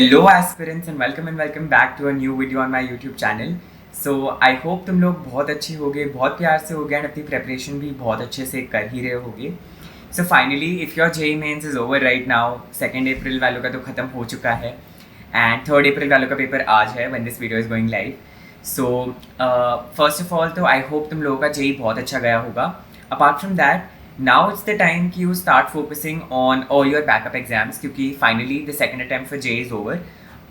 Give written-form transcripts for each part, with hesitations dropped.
Hello aspirants and welcome back to a new video on my YouTube channel. So I hope तुम लोग बहुत अच्छे होगे, बहुत प्यार से होगे and अपनी प्रेपरेशन भी बहुत अच्छे से कर ही रहे होगे. So finally if your JEE mains is over right now, 2nd April वालों का तो ख़त्म हो चुका है and 3rd April वालों का पेपर आज है when this video is going live. So first of all तो I hope तुम लोगों का JEE बहुत अच्छा गया होगा. Apart from that, now it's the time कि you start focusing on all your backup exams क्योंकि finally the second attempt for JEE is over.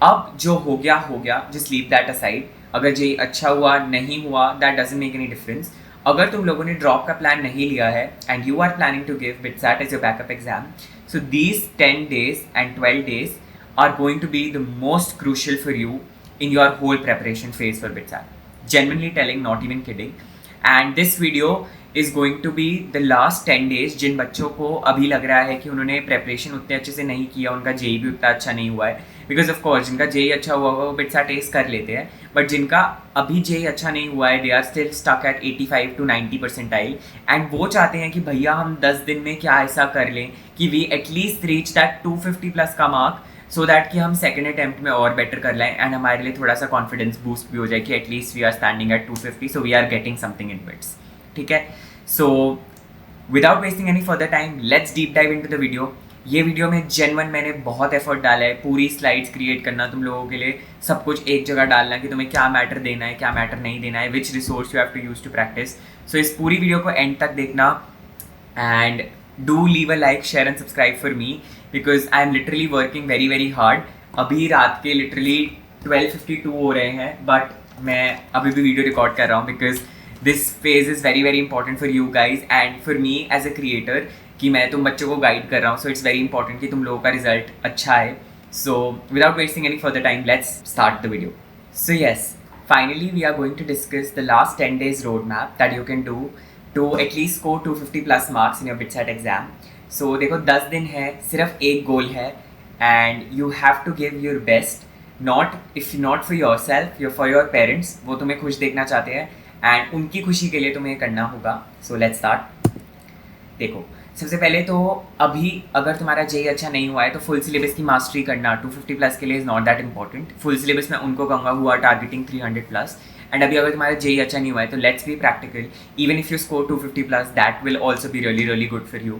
अब जो हो गया just leave that aside. अगर JEE अच्छा हुआ नहीं हुआ that doesn't make any difference. अगर तुम लोगों ने ड्रॉप का प्लान नहीं लिया है and you are planning to give BITSAT as your backup exam, so these 10 days and 12 days are going to be the most crucial for you in your whole preparation phase for BITSAT. Genuinely telling, not even kidding. And this video is going to be the last 10 days जिन बच्चों को अभी लग रहा है कि उन्होंने preparation उतने अच्छे से नहीं किया, उनका जेई भी उतना अच्छा नहीं हुआ है. बिकॉज ऑफ कोर्स जिनका जेई अच्छा हुआ वो बिट्सा टेस्ट कर लेते हैं, बट जिनका अभी जेई अच्छा नहीं हुआ है they are still stuck at 85 to 90 percentile and वो चाहते हैं कि भैया हम 10 दिन में क्या ऐसा कर लें कि we at least reach that 250 plus का मार्क सो दैट कि हम सेकेंड अटैम्प्ट में और बेटर कर लाएं एंड हमारे लिए थोड़ा सा कॉन्फिडेंस बूस्ट भी हो जाए कि at least we are standing at 250 so we are getting something in bits. ठीक है, so without wasting any further time let's deep dive into the video. ये वीडियो में जेन्युइन मैंने बहुत एफर्ट डाला है, पूरी स्लाइड्स क्रिएट करना तुम लोगों के लिए, सब कुछ एक जगह डालना कि तुम्हें क्या मैटर देना है क्या मैटर नहीं देना है, which resource you have to use to practice. So इस पूरी वीडियो को एंड तक देखना and do leave a like share and subscribe for me because I am literally working very very hard. अभी रात के लिटरली 12:52 हो रहे हैं बट मैं अभी भी वीडियो रिकॉर्ड कर रहा हूँ because this phase is very very important for you guys and for me as a creator कि मैं तुम बच्चों को गाइड कर रहा हूँ. सो इट्स वेरी इंपॉर्टेंट कि तुम लोगों का रिजल्ट अच्छा है. So without wasting any further time let's start the video. So yes, finally we are going to discuss the last 10 days road map that you can do to at least score 250 plus marks in your BITSAT exam. So देखो 10 दिन है, सिर्फ एक गोल है and you have to give your best. Not for yourself, for your parents. वो तुम्हें खुश देखना चाहते हैं एंड उनकी खुशी के लिए तुम्हें करना होगा. So let's start. देखो सबसे पहले तो अभी अगर तुम्हारा जेई अच्छा नहीं हुआ है तो फुल सिलेबस की मास्टरी करना 250 प्लस के लिए is not that important. Full syllabus में उनको कहूँगा who are targeting 300 plus. And अभी अगर तुम्हारा जेई अच्छा नहीं हुआ है तो let's be practical. Even if you score 250 plus that will also be really really good for you.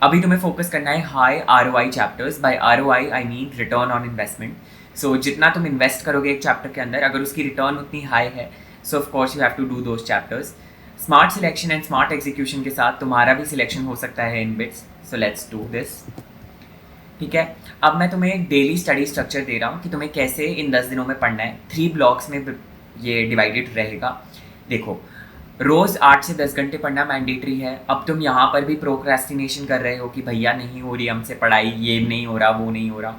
अभी तुम्हें फोकस करना है high ROI chapters. By ROI I mean return on investment. So जितना तुम इन्वेस्ट करोगे एक चैप्टर के अंदर अगर उसकी रिटर्न उतनी हाई है so of course you have to do those chapters. Smart selection and smart execution के साथ तुम्हारा भी सिलेक्शन हो सकता है in BITS. So let's do this. ठीक है, अब मैं तुम्हें एक डेली स्टडी स्ट्रक्चर दे रहा हूँ कि तुम्हें कैसे इन 10 दिनों में पढ़ना है. 3 ब्लॉक्स में ये डिवाइडेड रहेगा. देखो रोज़ 8 से 10 घंटे पढ़ना मैंडेटरी है. अब तुम यहाँ पर भी प्रोक्रेस्टिनेशन कर रहे हो कि भैया नहीं हो रही हमसे पढ़ाई, ये नहीं हो रहा वो नहीं हो रहा.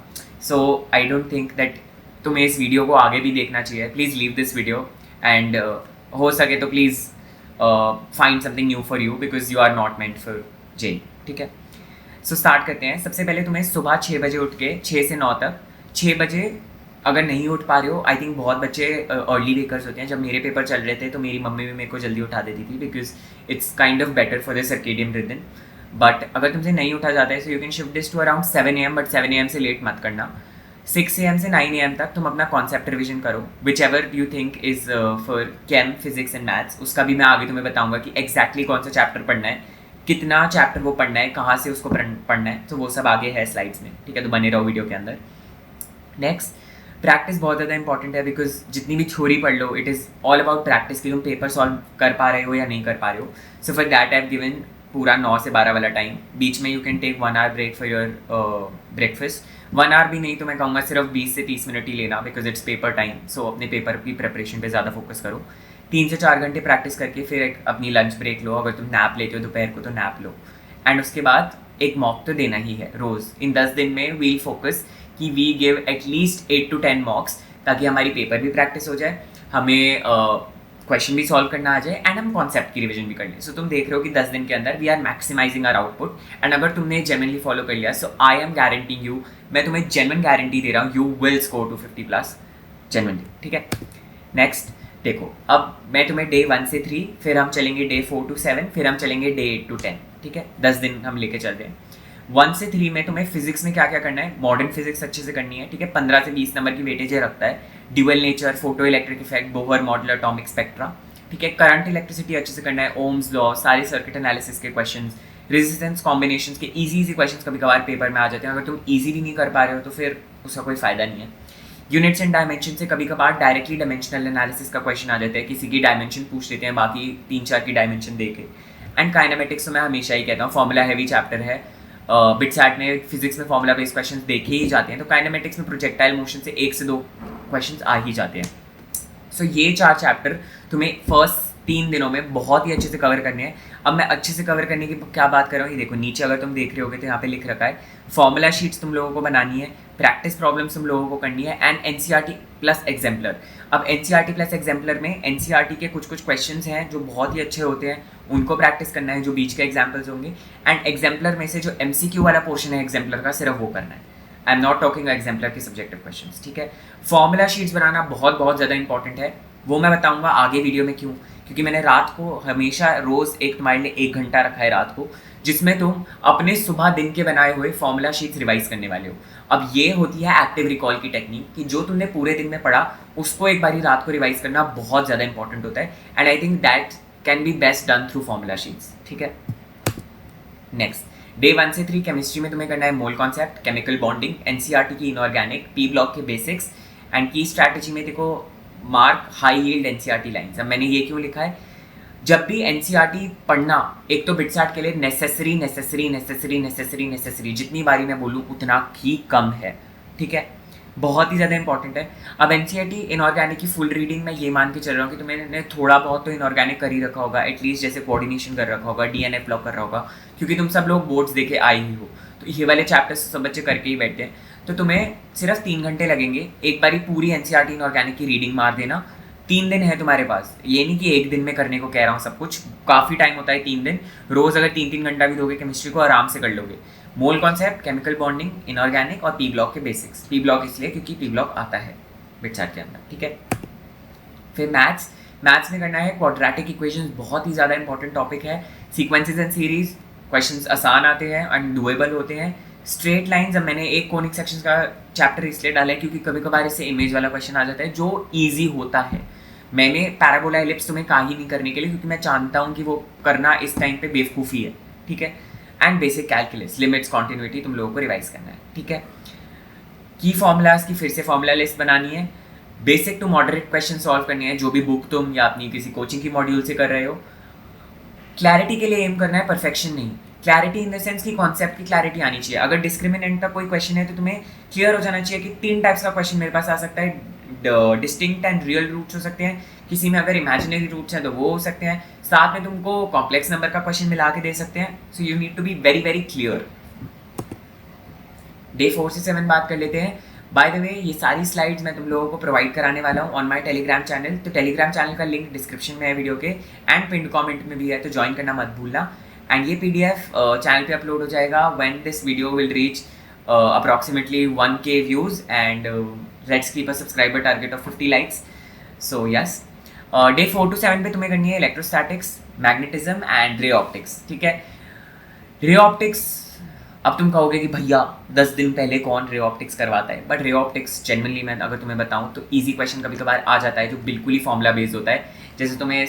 So I don't think that तुम्हें इस वीडियो को आगे भी देखना चाहिए. Please leave this video and हो सके तो please find something new for you because you are not meant for JEE. ठीक है, सो स्टार्ट करते हैं. सबसे पहले तुम्हें सुबह 6 बजे उठ के 6 से 9 तक 6 बजे अगर नहीं उठ पा रहे हो, आई थिंक बहुत बच्चे अर्ली वेकर्स होते हैं. जब मेरे पेपर चल रहे थे तो मेरी मम्मी भी मेरे को जल्दी उठा देती थी because it's kind of better for the circadian rhythm. But अगर तुमसे नहीं उठा जाता है so you can shift this to around 7 AM. But 7 AM से लेट मत करना. 6 AM से 9 AM तक तुम अपना कॉन्सेप्ट रिविजन करो which ever you think is for came, physics and maths. उसका भी मैं आगे तुम्हें बताऊंगा कि एग्जैक्टली कौन सा चैप्टर पढ़ना है, कितना चैप्टर वो पढ़ना है, कहाँ से उसको पढ़ना है. तो वो सब आगे है स्लाइड्स में. ठीक है, तो बने रहो वीडियो के अंदर. नेक्स्ट, प्रैक्टिस बहुत ज़्यादा इंपॉर्टेंट है बिकॉज जितनी भी थ्योरी पढ़ लो it is all about practice कि तुम पेपर सॉल्व कर पा रहे हो या नहीं कर पा रहे हो. So for that I have given पूरा 9 से 12 वाला टाइम. बीच में you can take 1 hour break for your breakfast. 1 hour भी नहीं तो मैं कहूँगा सिर्फ 20 से 30 मिनट ही लेना बिकॉज इट्स पेपर टाइम. सो अपने पेपर की प्रेपरेशन पे ज़्यादा फोकस करो. 3 से 4 घंटे प्रैक्टिस करके फिर एक अपनी लंच ब्रेक लो. अगर तुम नैप लेते हो दोपहर को तो नैप लो. एंड उसके बाद एक मॉक तो देना ही है रोज़. इन 10 दिन में वील फोकस कि we give at least 8 to 10 mocks ताकि हमारी पेपर भी प्रैक्टिस हो जाए, हमें क्वेश्चन भी सॉल्व करना आ जाए एंड हम कॉन्सेप्ट की रिवीजन भी कर लें. सो तुम देख रहे हो कि 10 दिन के अंदर we are maximising our output. And अगर तुमने जेन्युइनली फॉलो कर लिया so I am guaranteeing you, मैं तुम्हें जेन्युइन गारंटी दे रहा हूँ, you will score 250 plus genuinely. ठीक है, नेक्स्ट देखो अब मैं तुम्हें डे 1 से 3, फिर हम चलेंगे डे 4 to 7, फिर हम चलेंगे डे 8 to 10. ठीक है, 10 दिन हम लेके चलते हैं. 1 से 3 में तुम्हें फिजिक्स में क्या क्या करना है, मॉडर्न फिजिक्स अच्छे से करनी है, ठीक है। 15 से 20 नंबर की वेटेज रखता है। Dual nature, photo electric effect, Bohr model, atomic spectra, ठीक है। करंट इलेक्ट्रिसिटी अच्छे से करना है, ओम्स लॉ, सारे सर्किट एनालिसिस के क्वेश्चन, रेजिस्टेंस कॉम्बिनेशन के इजी क्वेश्चन कभी कभार पेपर में आ जाते हैं। अगर तुम इजीली नहीं कर पा रहे हो तो फिर उसका कोई फायदा नहीं है। यूनिट्स एंड डायमेंशन से कभी कभार डायरेक्टली डायमेंशनल एनालिसिस का क्वेश्चन आ जाता है, किसी की डायमेंशन पूछ लेते हैं बाकी 3-4 की डायमेंशन दे के। एंड काइनेमेटिक्स तो मैं हमेशा ही कहता हूँ फॉर्मूला हैवी चैप्टर है। बिटसैट में फिजिक्स में फॉर्मूला बेस्ड क्वेश्चन देखे ही जाते हैं, तो काइनेमेटिक्स में प्रोजेक्टाइल मोशन से 1 से 2 क्वेश्चन आ ही जाते हैं। सो ये 4 चैप्टर तुम्हें फर्स्ट 3 दिनों में बहुत ही अच्छे से कवर करने हैं। अब मैं अच्छे से कवर करने की क्या बात कर रहा हूँ, ये देखो नीचे अगर तुम देख रहे होगे तो यहाँ पे लिख रखा है फॉर्मूला शीट्स तुम लोगों को बनानी है, प्रैक्टिस प्रॉब्लम्स तुम लोगों को करनी है, एंड एनसीईआरटी प्लस एग्जाम्पलर। अब एनसीईआरटी प्लस एग्जाम्पलर में एनसीईआरटी के कुछ क्वेश्चंस हैं जो बहुत ही अच्छे होते हैं, उनको प्रैक्टिस करना है, जो बीच के एग्जाम्पल्स होंगे। एंड एग्जाम्पलर में से जो एमसीक्यू वाला पोर्शन है एग्जाम्पलर का, सिर्फ वो करना है। I am not talking exemplar के सब्जेक्टिव क्वेश्चंस, ठीक है। फॉर्मूला शीट्स बनाना बहुत बहुत ज़्यादा इंपॉर्टेंट है, वो मैं बताऊंगा आगे वीडियो में क्यों, क्योंकि मैंने रात को हमेशा रोज़ एक तुम्हारे लिए 1 घंटा रखा है रात को, जिसमें तुम अपने सुबह दिन के बनाए हुए फॉर्मूला शीट्स रिवाइज करने वाले हो। अब ये होती है एक्टिव रिकॉल की टेक्निक कि जो तुमने पूरे दिन में पढ़ा उसको एक बारी रात को रिवाइज करना बहुत ज़्यादा इंपॉर्टेंट होता है। And I think that can be best done through formula sheets, ठीक है। नेक्स्ट डे 1 से 3 केमिस्ट्री में तुम्हें करना है mole concept, chemical bonding, NCERT की इनऑर्गेनिक, पी ब्लॉक के बेसिक्स, एंड की स्ट्रैटेजी में देखो mark high yield NCERT lines. अब मैंने ये क्यों लिखा है, जब भी एनसीईआरटी पढ़ना एक तो बिटसैट के लिए नेसेसरी, जितनी बारी मैं बोलूँ उतना ही कम है, ठीक है, बहुत ही ज़्यादा इंपॉर्टेंट है। अब एनसीईआरटी इनऑर्गेनिक की फुल रीडिंग मैं ये मान के चल रहा हूँ कि तुमने थोड़ा बहुत तो इनऑर्गेनिक कर ही रखा होगा, एटलीस्ट जैसे कोऑर्डिनेशन कर रखा होगा, डीएनए ब्लॉक कर रहा होगा, क्योंकि तुम सब लोग बोर्ड्स देके आए ही हो, तो ये वाले चैप्टर्स सब बच्चे करके ही बैठते हैं। तो तुम्हें सिर्फ 3 घंटे लगेंगे, एक बारी पूरी एनसीईआरटी इनऑर्गेनिक की रीडिंग मार देना। 3 दिन है तुम्हारे पास, ये नहीं कि एक दिन में करने को कह रहा हूँ सब कुछ, काफ़ी टाइम होता है 3 दिन। रोज़ अगर 3-3 घंटा भी दोगे केमिस्ट्री को आराम से कर लोगे। Mole concept, chemical bonding, inorganic और पी ब्लॉक के बेसिक्स। पी ब्लॉक इसलिए क्योंकि पी ब्लॉक आता है बिटसैट के अंदर, ठीक है। फिर मैथ्स में करना है क्वाड्रेटिक इक्वेशंस, बहुत ही ज़्यादा इंपॉर्टेंट टॉपिक है। सीक्वेंसेस एंड सीरीज क्वेश्चंस आसान आते हैं एंड डुएबल होते हैं। स्ट्रेट लाइंस, अब मैंने एक कोनिक सेक्शंस का चैप्टर इसलिए डाला है क्योंकि कभी कभार इससे इमेज वाला क्वेश्चन आ जाता है जो ईजी होता है। मैंने पैराबोला एलिप्स तुम्हें कहा ही नहीं करने के लिए, क्योंकि मैं जानता हूँ कि वो करना इस टाइम पे बेवकूफ़ी है, ठीक है। And basic calculus, limits, continuity तुम लोगों को रिवाइज करना है, ठीक है। की फॉर्मूलाज की फिर से फॉर्मूला लिस्ट बनानी है। Basic to moderate question solve करने हैं, जो भी बुक तुम या अपनी किसी कोचिंग की मॉड्यूल से कर रहे हो। क्लैरिटी के लिए एम करना है, परफेक्शन नहीं। क्लैरिटी इन द सेंस की कॉन्सेप्ट की क्लैरिटी आनी चाहिए। अगर डिस्क्रिमिनेंट का कोई क्वेश्चन है तो तुम्हें क्लियर हो जाना चाहिए कि 3 टाइप्स का क्वेश्चन मेरे पास आ सकता है, डिस्टिंक्ट एंड रियल रूट्स हो सकते हैं, किसी में अगर इमेजिनरी रूट्स हैं तो वो हो सकते हैं, साथ में तुमको कॉम्प्लेक्स नंबर का क्वेश्चन मिला के दे सकते हैं। So you need to be very very clear. Day 4 से 7 बात कर लेते हैं। बाय द वे ये सारी स्लाइड्स मैं तुम लोगों को प्रोवाइड कराने वाला हूँ ऑन माय टेलीग्राम चैनल। तो टेलीग्राम चैनल का लिंक डिस्क्रिप्शन में है वीडियो के, एंड पिन कमेंट में भी है, तो ज्वाइन करना मत भूलना। एंड ये पीडीएफ चैनल पे अपलोड हो जाएगा when this video will reach approximately 1K views and let's keep a subscriber target of 50 likes. So yes, day 4 to 7 पे तुम्हें करनी है electrostatics, magnetism and ray optics, ठीक है। रे ऑप्टिक्स, अब तुम कहोगे कि भैया 10 दिन पहले कौन रे ऑप्टिक्स करवाता है, बट रे ऑप्टिक्स जनरली मैं अगर तुम्हें बताऊं तो इजी क्वेश्चन कभी कभार आ जाता है जो बिल्कुल ही फॉर्मूला बेस्ड होता है। जैसे तुम्हें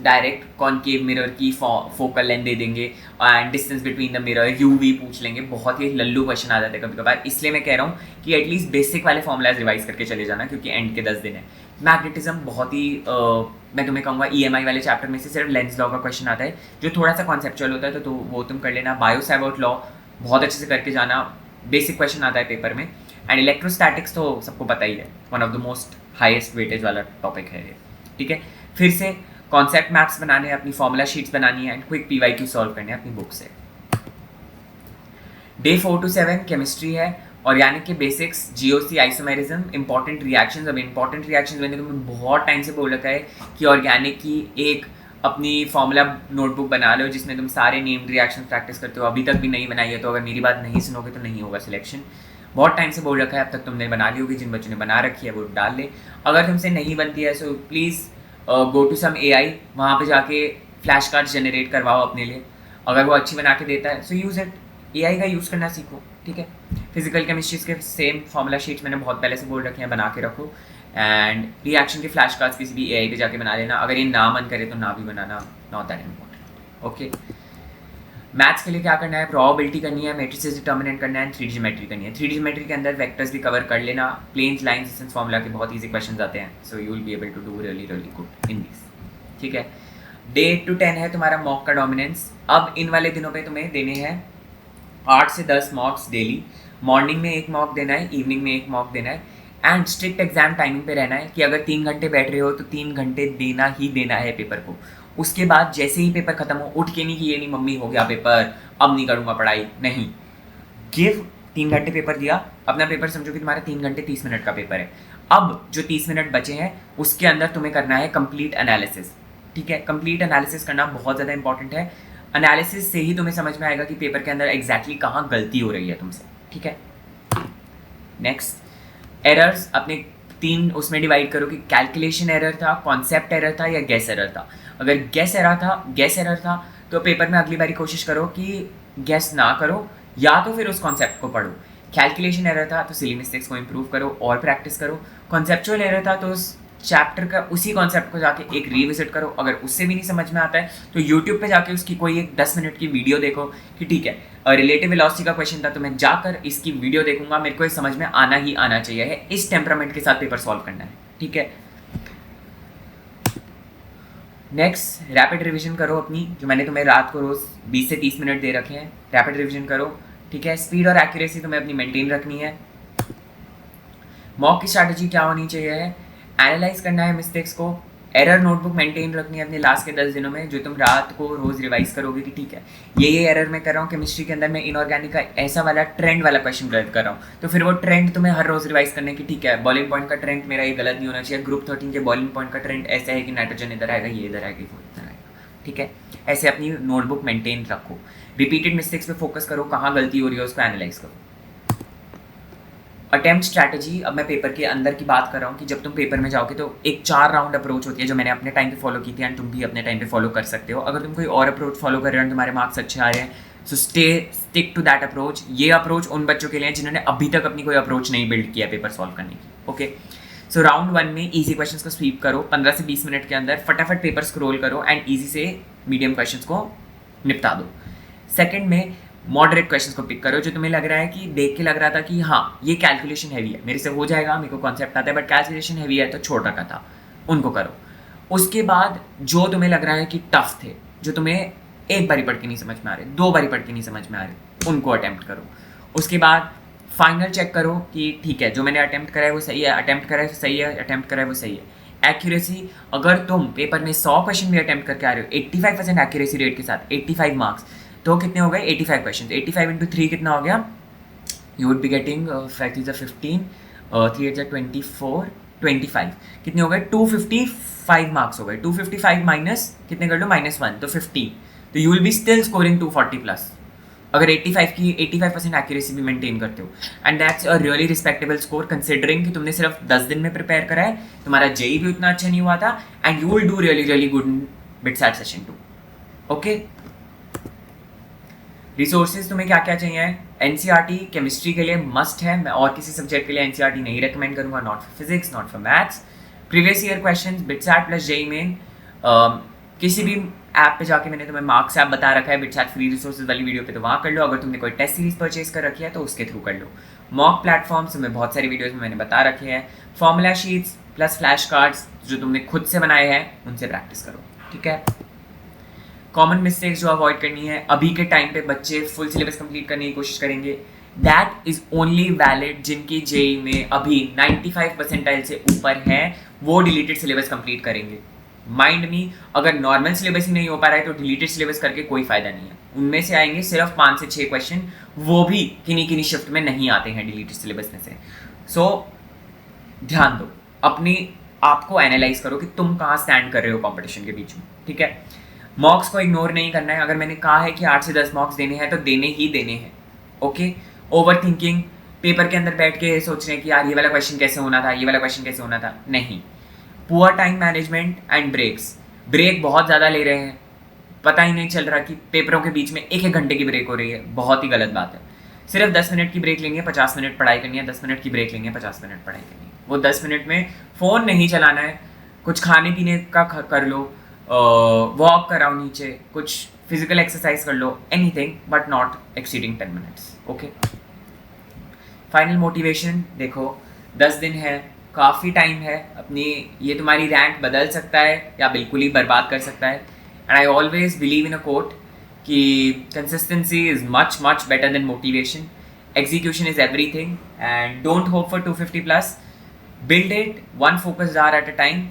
डायरेक्ट कॉनकेव मिरर की फोकल लेंथ दे देंगे and distance between the mirror, UV पूछ लेंगे, बहुत ही लल्लू क्वेश्चन आ जाते हैं कभी कभार। इसलिए मैं कह रहा हूँ कि एटलीस्ट बेसिक वाले फॉर्मूलाज रिवाइज करके चले जाना, क्योंकि एंड के 10 दिन है। मैग्नेटिज्म बहुत ही मैं तुम्हें कहूँगा EMI वाले चैप्टर में से सिर्फ लेंस लॉ का क्वेश्चन आता है जो थोड़ा सा कॉन्सेप्चुअल होता है, तो वो तुम कर लेना। बायो सैवर्ट लॉ बहुत अच्छे से करके जाना, बेसिक क्वेश्चन आता है पेपर में। एंड इलेक्ट्रोस्टैटिक्स तो सबको पता ही है, one of the most highest weightage वाला टॉपिक है ये, ठीक है। फिर से कॉन्सेप्ट मैप्स बनाने हैं, अपनी फॉर्मूला शीट्स बनानी है, एंड क्विक PYQ सॉल्व करने हैं अपनी बुक से। डे 4 to 7 केमिस्ट्री है, ऑर्गेनिक के basics, GOC, isomerism, important reactions. अब इंपॉर्टेंट रिएक्शंस मैंने तुम्हें बहुत टाइम से बोल रखा है कि ऑर्गेनिक की एक अपनी फॉर्मूला नोटबुक बना लो जिसमें तुम सारे नेम्ड रिएक्शन प्रैक्टिस करते हो। अभी तक भी नहीं बनाई है तो अगर मेरी बात नहीं सुनोगे तो नहीं होगा सिलेक्शन। बहुत टाइम से बोल रखा है, अब तक तुमने बना ली होगी, जिन बच्चों ने बना रखी है वो डाल ले। अगर तुमसे नहीं बनती है so please go to some AI, वहाँ पे जाके फ्लैश कार्ड्स जनरेट करवाओ अपने लिए। अगर वो अच्छी बना के देता है सो यूज़ इट, AI का यूज़ करना सीखो, ठीक है। फिजिकल केमिस्ट्रीज के सेम फॉर्मूला शीट्स मैंने बहुत पहले से बोल रखे हैं, बना के रखो। एंड रिएक्शन के फ्लैश कार्ड्स किसी भी AI पे जाके बना लेना, अगर ये ना मन करे तो ना भी बनाना, not that important, okay. Maths के लिए क्या करना है, प्रोबेबिलिटी करनी है, मैट्रिसेस डिटर्मिनेंट करना है, 3D ज्योमेट्री करनी है। 3D ज्योमेट्री के अंदर वेक्टर्स भी कवर कर लेना, प्लेन्स, लाइन्स, डिस्टेंस फार्मूला के बहुत ईजी क्वेश्चंस आते हैं, so you will be able to do really really good in this, ठीक है। डे 8 to 10 है तुम्हारा मॉक का डोमिनेंस। अब इन वाले दिनों पे तुम्हें देने हैं 8 से 10 मॉक्स डेली। मॉर्निंग में एक मॉक देना है, इवनिंग में एक मॉक देना है, एंड स्ट्रिक्ट एग्जाम टाइमिंग पे रहना है कि अगर 3 घंटे बैठ रहे हो तो 3 घंटे देना ही देना है पेपर को। उसके बाद जैसे ही पेपर खत्म हो, उठ के नहीं कि ये नहीं मम्मी हो गया पेपर अब नहीं करूँगा पढ़ाई, नहीं। गिव 3 घंटे पेपर दिया, अपना पेपर समझो कि तुम्हारा 3 घंटे 30 मिनट का पेपर है। अब जो 30 मिनट बचे हैं उसके अंदर तुम्हें करना है कंप्लीट एनालिसिस, ठीक है। कंप्लीट एनालिसिस करना बहुत ज़्यादा इंपॉर्टेंट है। एनालिसिस से ही तुम्हें समझ में आएगा कि पेपर के अंदर एग्जैक्टली कहाँ गलती हो रही है तुमसे, ठीक है। नेक्स्ट, एरर्स अपने 3 उसमें डिवाइड करो कि कैलकुलेशन एरर था, कॉन्सेप्ट एरर था या गेस एरर था। अगर गेस एरर था तो पेपर में अगली बारी कोशिश करो कि गेस ना करो, या तो फिर उस कॉन्सेप्ट को पढ़ो। कैलकुलेशन एरर था तो सिली मिस्टेक्स को इम्प्रूव करो और प्रैक्टिस करो। कॉन्सेप्चुअल एरर था तो उस चैप्टर का उसी कॉन्सेप्ट को जाके एक रीविजिट करो। अगर उससे भी नहीं समझ में आता है तो यूट्यूब पे जाके उसकी कोई एक 10 मिनट की वीडियो देखो कि ठीक है रिलेटिव वेलोसिटी का क्वेश्चन था तो मैं जाकर इसकी वीडियो देखूंगा, मेरे को ये समझ में आना ही आना चाहिए है, इस टेम्परामेंट के साथ पेपर सॉल्व करना है, ठीक है। नेक्स्ट, रैपिड रिवीजन करो अपनी, जो मैंने तुम्हें रात को रोज 20 से 30 मिनट दे रखे हैं, रैपिड रिवीजन करो, ठीक है। स्पीड और एक्यूरेसी तुम्हें अपनी मेंटेन रखनी है। मॉक की स्ट्रैटेजी क्या होनी चाहिए है, एनालाइज करना है मिस्टेक्स को, एरर नोटबुक मेंटेन रखनी है अपने लास्ट के 10 दिनों में, जो तुम रात को रोज रिवाइज करोगे कि ठीक है ये एरर मैं कर रहा हूँ केमिस्ट्री के अंदर, मैं इनऑर्गेनिक का ऐसा वाला ट्रेंड वाला क्वेश्चन गलत कर रहा हूँ, तो फिर वो ट्रेंड तुम्हें हर रोज रिवाइज करने की, ठीक है बॉइलिंग पॉइंट का ट्रेंड मेरा ये गलत नहीं होना चाहिए, ग्रुप 13 के बॉइलिंग पॉइंट का ट्रेंड ऐसा है कि नाइट्रोजन इधर आएगा, ये इधर आएगा, वो इधर आएगा, ठीक है। ऐसे अपनी नोटबुक मेंटेन रखो। रिपीटेड मिस्टेक्स पे फोकस करो, कहाँ गलती हो रही है उसको एनालाइज करो। अटेम्प्ट स्ट्रैटेजी, अब मैं पेपर के अंदर की बात कर रहा हूँ कि जब तुम पेपर में जाओगे तो एक 4 राउंड अप्रोच होती है जो मैंने अपने टाइम पे फॉलो की थी, एंड तुम भी अपने टाइम पे फॉलो कर सकते हो। अगर तुम कोई और अप्रोच फॉलो कर रहे हो तुम्हारे मार्क्स अच्छे आ रहे हैं, so stick to that approach. ये अप्रोच उन बच्चों के लिए है जिन्होंने अभी तक अपनी कोई अप्रोच नहीं बिल्ड किया पेपर सॉल्व करने की, ओके। सो राउंड 1 में ईजी क्वेश्चन को स्वीप करो, 15 से 20 मिनट के अंदर फटाफट पेपर स्क्रॉल करो एंड ईजी से मीडियम क्वेश्चन को निपटा दो। सेकेंड में मॉडरेट क्वेश्चंस को पिक करो, जो तुम्हें लग रहा है कि देख के लग रहा था कि हाँ ये कैलकुलेशन हैवी है, मेरे से हो जाएगा, मेरे को कॉन्सेप्ट आता है, बट कैलकुलेशन हैवी है तो छोड़ रखा था, उनको करो। उसके बाद जो तुम्हें लग रहा है कि टफ थे, जो तुम्हें एक बारी पढ़ के नहीं समझ में आ रहे, 2 बारी पढ़ के नहीं समझ में आ रहे, उनको अटैम्प्ट करो। उसके बाद फाइनल चेक करो कि ठीक है जो मैंने अटैम्प्ट करा है वो सही है, अटैम्प्ट करा है सही है, अटैम्प्ट करा है वो सही है। एक्यूरेसी, अगर तुम पेपर में 100 क्वेश्चन भी अटैम्प्ट करके आ रहे हो 85% एक्यूरेसी रेट के साथ, 85 मार्क्स, तो कितने हो गए 85 क्वेश्चन, 85 इंटू 3 कितना हो गया, यू वुड बी गेटिंग 5 3 15 3 8 24 25, कितने हो गए 255 मार्क्स हो गए। 255 माइनस कितने कर लो -1 तो 50, तो you will be still scoring 240 plus अगर 85% एक्यूरेसी भी मेंटेन करते हो, and that's a really respectable score considering कि तुमने सिर्फ 10 दिन में प्रिपेयर करा है, तुम्हारा जेई भी उतना अच्छा नहीं हुआ था, and you will do really really good in BITSAT session 2, okay. Resources तुम्हें क्या क्या चाहिए, एनसीईआरटी केमिस्ट्री के लिए मस्ट है, मैं और किसी सब्जेक्ट के लिए एनसीईआरटी नहीं रेकमेंड करूंगा, not for physics, not for maths. Previous year questions BITSAT plus JEE Main, किसी भी ऐप पे जाके मैंने तुम्हें मार्क्स ऐप बता रखा है बिट्सैट फ्री रिसोर्सेज वाली वीडियो पे, तो वहाँ कर लो। अगर तुमने कोई टेस्ट सीरीज परचेज कर रखी है तो उसके थ्रू कर लो। मॉक प्लेटफॉर्म्स तुम्हें बहुत सारी वीडियोज में मैंने बता रखे हैं। Formula sheets plus flash cards जो तुमने खुद से बनाए हैं उनसे प्रैक्टिस करो, ठीक है। कॉमन मिस्टेक्स जो अवॉइड करनी है, अभी के टाइम पे बच्चे फुल सिलेबस कंप्लीट करने की कोशिश करेंगे, दैट इज ओनली वैलिड जिनकी जेई में अभी 95 परसेंटाइल से ऊपर है, वो डिलीटेड सिलेबस कंप्लीट करेंगे। माइंड मी, अगर नॉर्मल सिलेबस ही नहीं हो पा रहा है तो डिलीटेड सिलेबस करके कोई फायदा नहीं है। उनमें से आएंगे सिर्फ 5 से 6 क्वेश्चन, वो भी किन्हीं किन्हीं शिफ्ट में नहीं आते हैं डिलीटेड सिलेबस में से। सो ध्यान दो, अपनी आप को एनालाइज करो कि तुम कहाँ स्टैंड कर रहे हो कंपटीशन के बीच में, ठीक है। मॉक्स को इग्नोर नहीं करना है, अगर मैंने कहा है कि 8 से 10 मॉक्स देने हैं तो देने ही देने हैं, ओके। ओवर थिंकिंग, पेपर के अंदर बैठ के सोच रहे हैं कि यार ये वाला क्वेश्चन कैसे होना था, ये वाला क्वेश्चन कैसे होना था, नहीं। Poor time management and breaks, break बहुत ज़्यादा ले रहे हैं, पता ही नहीं चल रहा कि पेपरों के बीच में एक एक घंटे की ब्रेक हो रही है, बहुत ही गलत बात है। सिर्फ 10 मिनट की ब्रेक लेंगे, 50 मिनट पढ़ाई करनी है, 10 मिनट की ब्रेक लेंगे, 50 मिनट पढ़ाई करनी है। वो 10 मिनट में फ़ोन नहीं चलाना है, कुछ खाने पीने का कर लो, वॉक कराओ नीचे, कुछ फिजिकल एक्सरसाइज कर लो, anything but not exceeding 10 minutes. Okay, final motivation देखो, 10 दिन है, काफ़ी टाइम है अपनी। ये तुम्हारी रैंक बदल सकता है या बिल्कुल ही बर्बाद कर सकता है। And I always believe in a quote कि consistency is much much better than motivation, execution is everything, and don't hope for 250 plus, build it one focused hour at a time.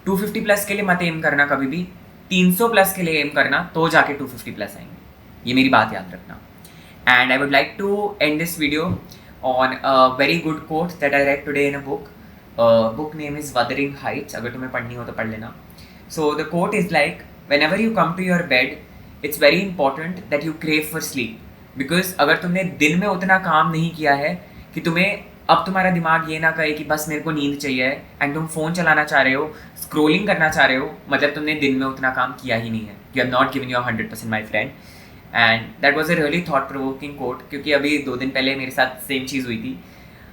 250 plus के लिए मत M करना कभी भी, 300 plus के लिए M करना, तो जाके 250 प्लस आएंगे। ये मेरी बात याद रखना। And I would like to end this video on a very good quote that I read today in a book. Book name is Wuthering Heights. अगर तुम्हें पढ़नी हो तो पढ़ लेना. So the quote is like, whenever you come to your bed, it's very important that you crave for sleep. Because अगर तुमने दिन में उतना काम नहीं किया है कि तुम्हें अब तुम्हारा दिमाग ये ना कहे कि बस मेरे को नींद चाहिए एंड तुम फ़ोन चलाना चाह रहे हो, स्क्रोलिंग करना चाह रहे हो, मतलब तुमने दिन में उतना काम किया ही नहीं है. You have not given your 100% my friend. And that was a really thought provoking quote, क्योंकि अभी 2 दिन पहले मेरे साथ सेम चीज़ हुई थी.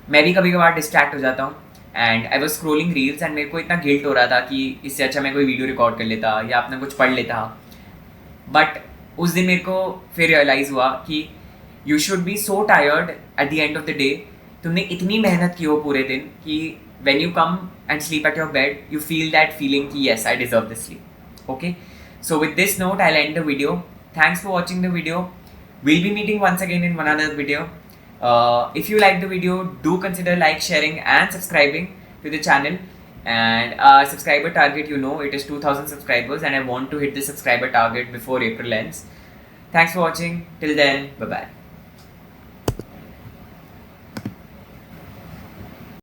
मैं भी कभी कभार डिस्ट्रैक्ट हो जाता हूँ and I was scrolling reels and मेरे को इतना गिल्ट हो रहा था कि इससे अच्छा मैं कोई वीडियो रिकॉर्ड कर लेता या अपना कुछ पढ़ लेता. बट उस दिन मेरे को फिर रियलाइज़ हुआ कि you should be so tired at the end of the day. तुमने इतनी मेहनत की हो पूरे दिन कि when you come and sleep at your bed you feel that feeling कि yes I deserve this sleep. Okay, so with this note I end the video. Thanks for watching the video. We'll be meeting once again in one other video. If you like the video, do consider like, sharing and subscribing to the channel. And our subscriber target, you know, it is 2000 subscribers and I want to hit the subscriber target before April ends. Thanks for watching. Till then, bye-bye.